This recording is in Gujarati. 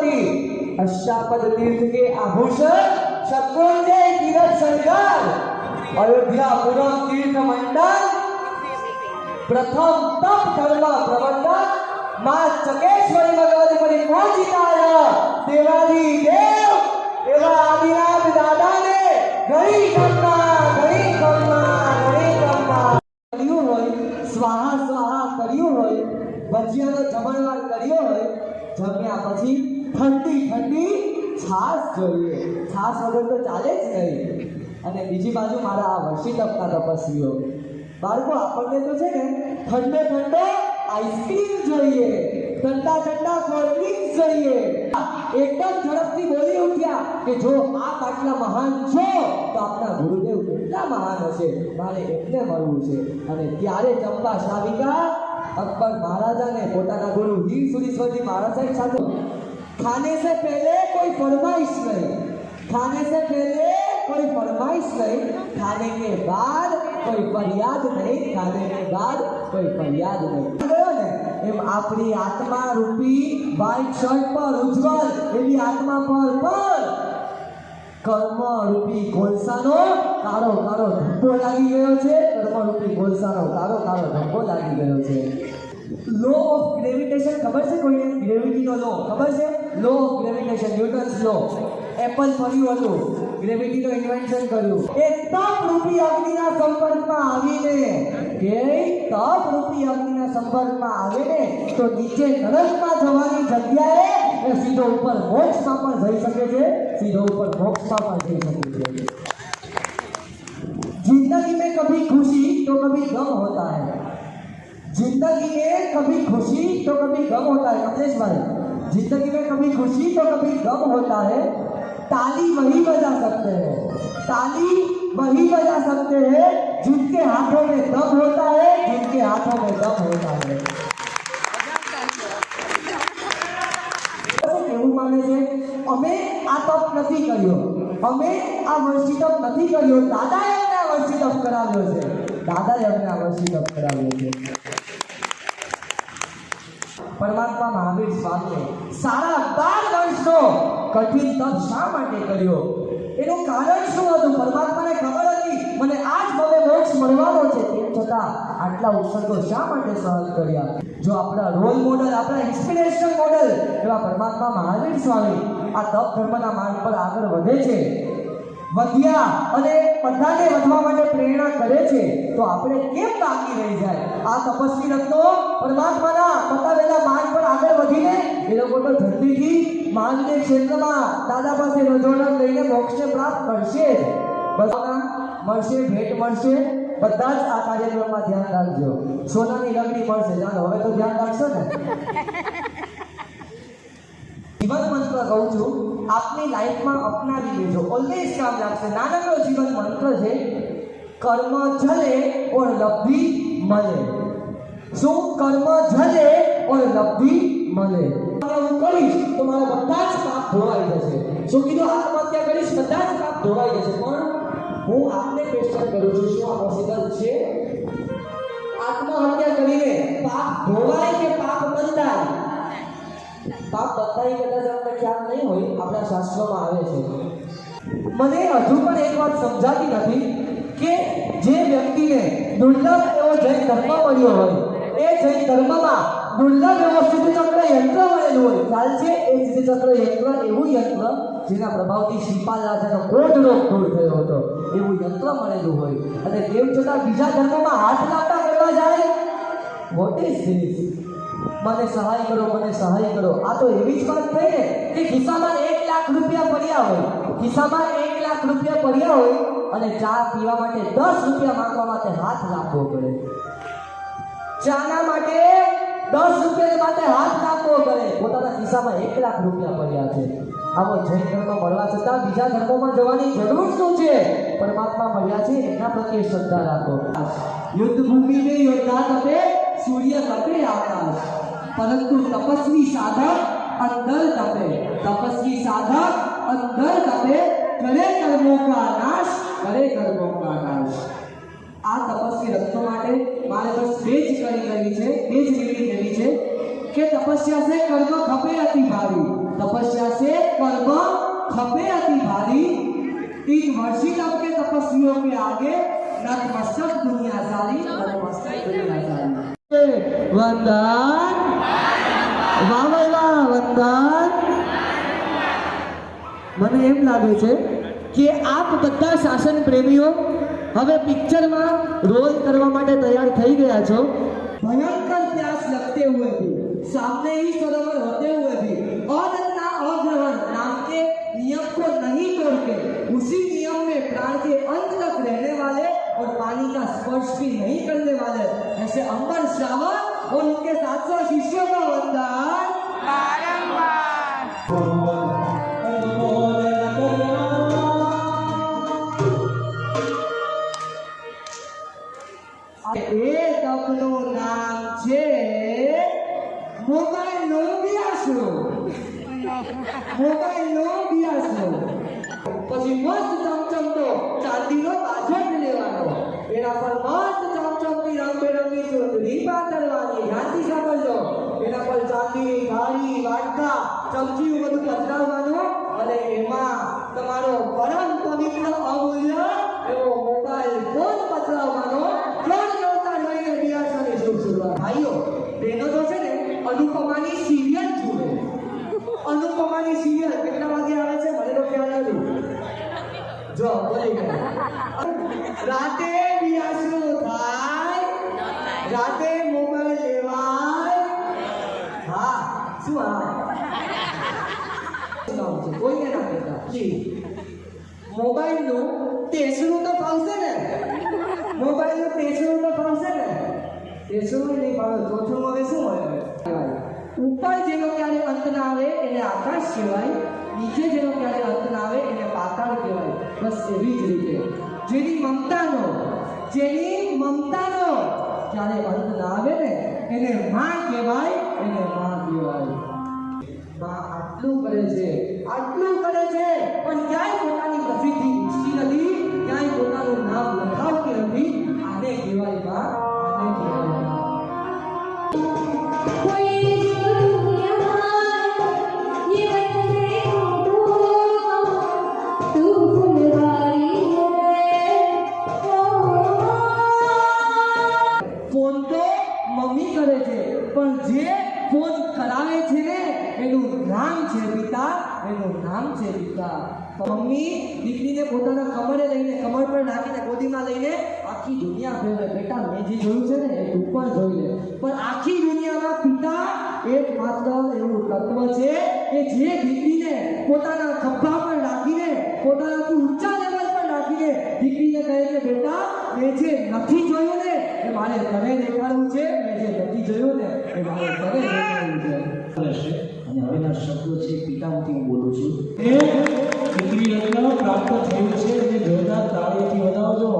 की अष्टापद तीर्थ के आभूषण शकुंजय तीरथ सरकार अयोध्यापुरम तीर्थ मंडल प्रथम तप धर्म प्रवर्तक मां चकेश्वरी भगवती परिपूजिताय देवाधिदेव एवं आदिनाथ दादा ने घड़ी करना કર્યું હોય સ્વાહા સ્વાહા કર્યું હોય ભજીયાનો જમણવાર કર્યો હોય જમ્યા પછી ઠંડી ઠંડી છાશ જોઈએ છાશ વગર તો ચાલે જ નહીં અને બીજી બાજુ મારા આ વર્ષી તપના તપસ્વીઓ બાળકો આપણને તો છે ને ઠંડો ઠંડો આઈસ્ક્રીમ જોઈએ ઠંડા ઠંડા કોલ્ડ ડ્રિંક્સ જોઈએ એકદમ ઝડપથી બોલી ઉઠ્યા કે જો આપ આટલા મહાન છો તો આપના ગુરુદેવ કેટલા મહાન હશે મારે એટલે મળવું છે અને ત્યારે ચંપા શ્રાવિકા અકબર महाराजा ने પોતાના ગુરુ હીર સુરીશ્વરજી महाराज साहब साथ खाने से पहले कोई फरमाइश नहीं खाने से पहले कोई फरमाइश नहीं खाने के बाद कोई फरियाद नहीं खाने के बाद कोई फरियाद नहीं एम अपनी आत्मा रूपी व्हाइट शर्ट पर उज्जवल एवी आत्मा पर कर्म रूपी कोलसानो कारो कारो धब्बो लागी गयो छे कर्म रूपी कोलसानो कारो कारो धब्बो लागी गयो छे लो ऑफ ग्रेविटेशन खबर छे कोઈને ग्रेविटी નો લો ખબર છે law of gravitation Newton's law apple ફર્યું હતું ગ્રેવિટી નો ઇન્વેન્શન કર્યું એ તપ રૂપી અગ્નિના સંપર્કમાં આવીને કે તપ રૂપી અગ્નિના સંપર્કમાં આવે ને તો નીચે નરકમાં જવાની જગ્યાએ એ સીધો ઉપર મોક્ષમાં પણ જઈ શકે છે सीधो ऊपर मोक्षमा पर जई सके छे जिंदगी में कभी खुशी तो कभी गम होता है जिंदगी में कभी खुशी तो कभी गम होता है कमलेश भाई जिंदगी में कभी खुशी तो कभी गम होता है ताली वही बजा सकते हैं ताली वही बजा सकते हैं जिनके हाथों में दम होता है जिनके हाथों में दम होता है केवू माने छे અમે આ તપ નથી કર્યો અમે આ વર્ષી તપ નથી કર્યો દાદાએ અમને આ વર્ષી તપ કરાવ્યો છે દાદાએ અમને આ વર્ષી તપ કરાવ્યો છે પરમાત્મા મહાવીર સ્વામીએ સારા 12 વર્ષનો કઠિન તપ શા માટે કર્યો એનું કારણ શું હતું પરમાત્માને ખબર હતી મને આ જ ભવે મોક્ષ મળવાનો છે તેમ છતાં આટલા ઉત્સર્ગો શા માટે સહન કર્યા જો આપણા રોલ મોડલ આપણા ઇન્સ્પિરેશનલ મોડલ એવા પરમાત્મા મહાવીર સ્વામી આ તપ ધર્મના માર્ગ પર આગળ વધે છે વધ્યા અને બધાને વધવા માટે પ્રેરણા કરે છે તો આપણે કેમ બાકી રહી જાય આ તપસ્વી રત્નો પરમાત્માના બતાવેલા માર્ગ પર આગળ વધીને એ લોકો તો જલ્દીથી માનદેવ ક્ષેત્રમાં દાદા પાસે રજોડણ લઈને મોક્ષને પ્રાપ્ત કરશે બધાના મળશે ભેટ મળશે બધા જ આ કાર્યક્રમમાં ધ્યાન રાખજો સોનાની લગડી મળશે ચાલો હવે તો ધ્યાન રાખશો ને जीवन मंत्र कहूँ छू आपनी लाइफ में अपनावी लेजो ऑलवेज काम लागशे नानकड़ो जीवन मंत्र है कर्म झले और लब्धि मले शू कर्म झले और लब्धि मले હું કરીશ તો મારા બધા જ પાપ ધોવાઈ જશે શું કીધું આત્મહત્યા કરીશ બધા જ પાપ ધોવાઈ જશે પણ હું આપને ક્વેશ્ચન કરું છું શું આ પોસિબલ છે આત્મહત્યા કરીને પાપ ધોવાય કે પાપ બંધાય पाप बताई कदा તમને ખ્યાલ નહીં હોય આપણા શાસ્ત્રોમાં આવે છે મને હજુ પણ એક વાત સમજાતી નથી કે જે વ્યક્તિને દુર્લભ એવો જૈન ધર્મ મળ્યો હોય એ જૈન ધર્મમાં દુર્લભ એવો સિદ્ધચક્ર યંત્ર મળેલું હોય ખ્યાલ છે એ સિદ્ધચક્ર યંત્ર એવું યંત્ર જેના પ્રભાવથી શ્રીપાલ રાજાનો કોઢ રોગ દૂર થયો હતો એવું યંત્ર મળેલું હોય અને તેમ છતાં બીજા ધર્મમાં હાથ લાંબા કરવા જાય વોટ ઇઝ ધીસ મને સહાય કરો આ તો એવી જ વાત થઈ ને કે ખિસ્સામાં 1 લાખ રૂપિયા પડ્યા હોય ખિસ્સામાં 1 લાખ રૂપિયા પડ્યા હોય અને ચા પીવા માટે 10 રૂપિયા માંગવા માટે હાથ લાખવો પડે ચાના માટે 10 રૂપિયા માટે હાથ લાખવો પડે પોતાના ખિસ્સામાં 1 લાખ રૂપિયા પડ્યા છે આવો જૈન ધર્મ મળવા છતાં બીજા ધર્મોમાં જવાની જરૂર શું છે પરમાત્મા મળ્યા છે એના પ્રત્યે શ્રદ્ધા રાખો યુદ્ધ ભૂમિ में योद्धा तपे सूर्य तपे आकाश परंतु तपस्वी साधक अंदर तपे तपस्वी साधक अंदर तपे करे कर्मों का नाश आ तपस्वी रत्नो माटे मारे बस बेज करी रही है बेज लीली देवी है કે તપસ્યા से कर्म खपे अति भारी, तपस्या से कर्म खपे अति भारी, 3 वर्षी तप के तपस्वियों के आगे नतमस्तक दुनिया सारी, नतमस्तक दुनिया सारी। वंदन वाह वंदन। મને એમ લાગે છે કે આપ બધા શાસન પ્રેમીઓ હવે પિક્ચરમાં રોલ કરવા માટે તૈયાર થઈ ગયા છો। भयंकर प्यास लगते हुए भी, सामने ही सरोवर होते हुए भी अदन्ना अग्रहण नाम के नियम को नहीं तोड़ के उसी नियम में प्राण के अंत तक रहने वाले और पानी का स्पर्श भी नहीं करने वाले ऐसे अंबर श्रावण और उनके 700 शिष्यों का वंदन એ તપનું નામ છે મોબાઈલનો બિયાસો। મોબાઈલનો બિયાસો પછી મસ્ત ચમચમતો ચાંદીનો બાજટ લેવાનો, એના પર મસ્ત ચમચમતી રંગબેરંગી ચોટલી પાથરવાની। ધ્યાનથી સાંભળજો, એના પર ચાંદીની થાળી, વાટકા, ચમચી બધું પધરાવવાનું અને એમાં તમારો પરમ પવિત્ર અમૂલ્ય એવો મોબાઈલ ફોન પધરાવવાનો। ભાઈઓ બહેનો તો છે ને અનુપમાની સિરિયલ જુએ। અનુપમાની સિરિયલ કેટલા વાગે આવે છે મને તો ખ્યાલ નથી, જો બોલી ગયા રાતે બિયાસું થાય, રાતે મોબાઈલ લેવાય। હા શું હા કોઈને ના કહેતા પ્લીઝ। મોબાઈલનું તેસરું તો ફાવશે ને, મોબાઈલનું તેસરું તો ફાવશે ને, તેસરું નહીં ફાવે, ચોથું હવે શું હોય ઉપર જેનો ક્યારે અંત ના આવે એને આકાશ કહેવાય, નીચે જેનો ક્યારે અંત ના આવે એને પાતાળ કહેવાય। બસ એવી જ રીતે જેની મમતાનો ક્યારે અંત ના આવે ને એને માં કહેવાય, એને માં કહેવાય। માં આટલું કરે છે પણ ક્યાંય પોતાની પ્રસિદ્ધિ ઈચ્છતી નથી, ક્યાંય પોતાનું નામ લખાવતી નથી। આને કહેવાય માં, આને કહેવાય। ફોન તો મમ્મી કરે છે પણ જે ફોન કરાવે છે ને એનું નામ છે પિતા, એનું નામ છે પિતા। મમ્મી દીકરીને પોતાના કમરે લઈને, કમર પર નાખીને ગોદીમાં લઈને આખી દુનિયા ફેરવે। બેટા મેં જે જોયું છે ને એ તું પણ જોઈ લે, પણ આખી દુનિયામાં પિતા એકમાત્ર એવું તત્વ છે કે જે દીકરીને પોતાના ખભા પર રાખીને, પોતાનાથી ઊંચા લેવલ પર રાખીને દીકરીને કહે છે બેટા મેં જે નથી જોયું ને એ મારે તને દેખાડવું છે, મેં જે નથી જોયું ને એ મારે તને દેખાડવું છે। અને હવેના શબ્દો છે પિતામાંથી હું બોલું છું। દીકરી રત્ન પ્રાપ્ત થયું છે, જે જોરદાર તાળીથી વધાવજો।